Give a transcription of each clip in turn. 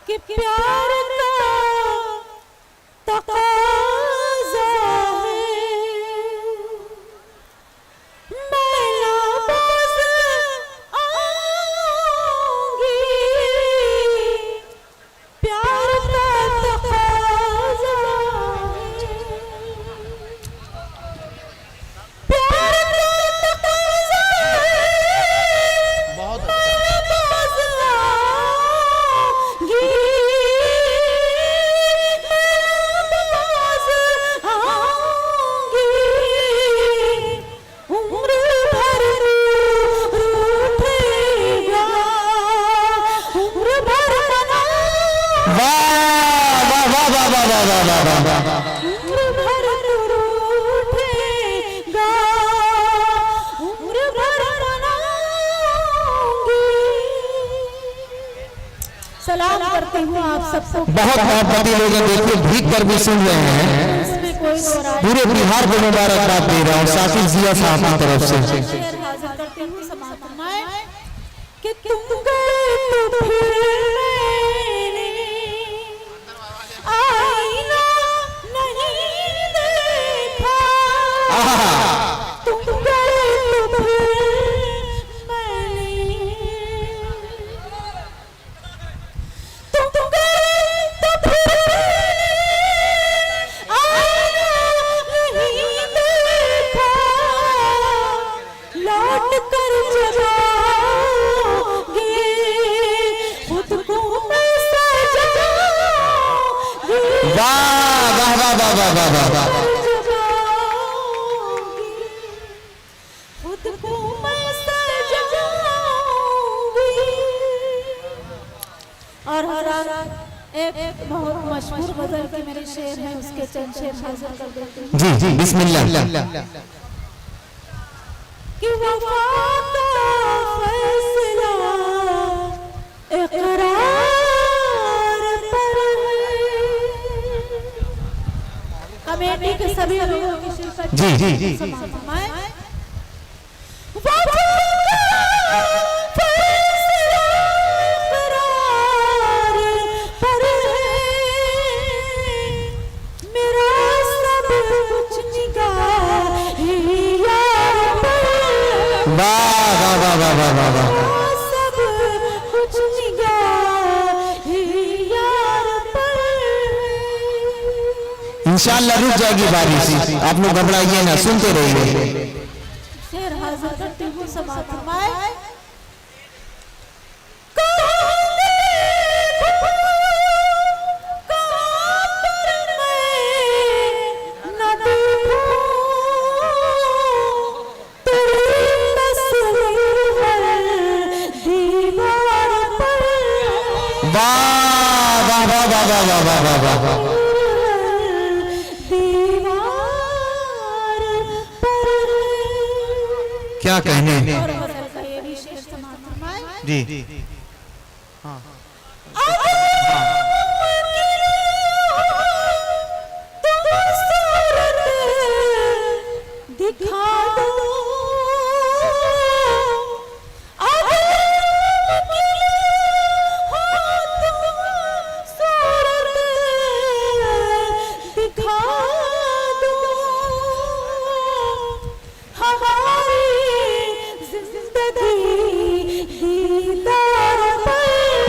कि प्यार का तकाज़ा है, मैं नाबाज़ आऊंगी, प्यार का तकाज़ा है, प्यार का तकाज़ा है, बहुत सलाम करती हूँ आप सबको। बहुत मोहब्बती लोग हैं, देखिए भीख कर भी सुन रहे हैं। इसमें कोई दो राय पूरे बिहार को मुबारकबाद दे रहा हूँ साकिब जिया साहब की तरफ से। हाजिर करती हूँ समाज में कि तुम गए तो फिर मैंने आईना नहीं देखा, तुम गए तो फिर मैंने, तुम गए तो फिर आईना नहीं देखा, लौट कर जब आओगे खुद को मैं सजाऊंगी, वाह वाह वाह वाह वाह वाह वाह। खुद को मैं सजाऊंगी। और एक बहुत मशहूर गजल के मेरे शेर हैं, उसके चंद शेर हाजिर कर देती हूँ जी जी बिस्मिल्लाह। कि वफा का फैसला इकरार पर है। कमेटी के सभी लोगों की शिरकत जी जी जी फरमाएं। वफा का फैसला इकरार पर है, मेरा सब कुछ निगाह पर है, वाह वाह वाह वाह वाह वाह वाह। सब कुछ निगाह यार पर है। इंशाअल्लाह रुक जाएगी बारिश, आप लोग घबराइए ना, सुनते रहिए। शेर हाजिर करती हूँ समात फरमाए। वाह वाह वाह वाह वाह वाह वाह वाह वाह वाह। क्या कहने जी हाँ दिखा दो दिखा दो हमारी जिंदगी दीदार पर।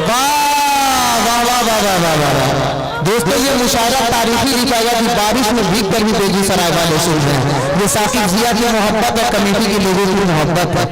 वाह वाह वाह वाह वाह वाह वाह वाह। दोस्तों ये मुशायरा तारीखी लिखाया कि बारिश में भीग कर भी बेगूसराय वाले सुन रहे हैं। ये साकिब जिया की मोहब्बत है, कमेटी के लोगों की मोहब्बत है।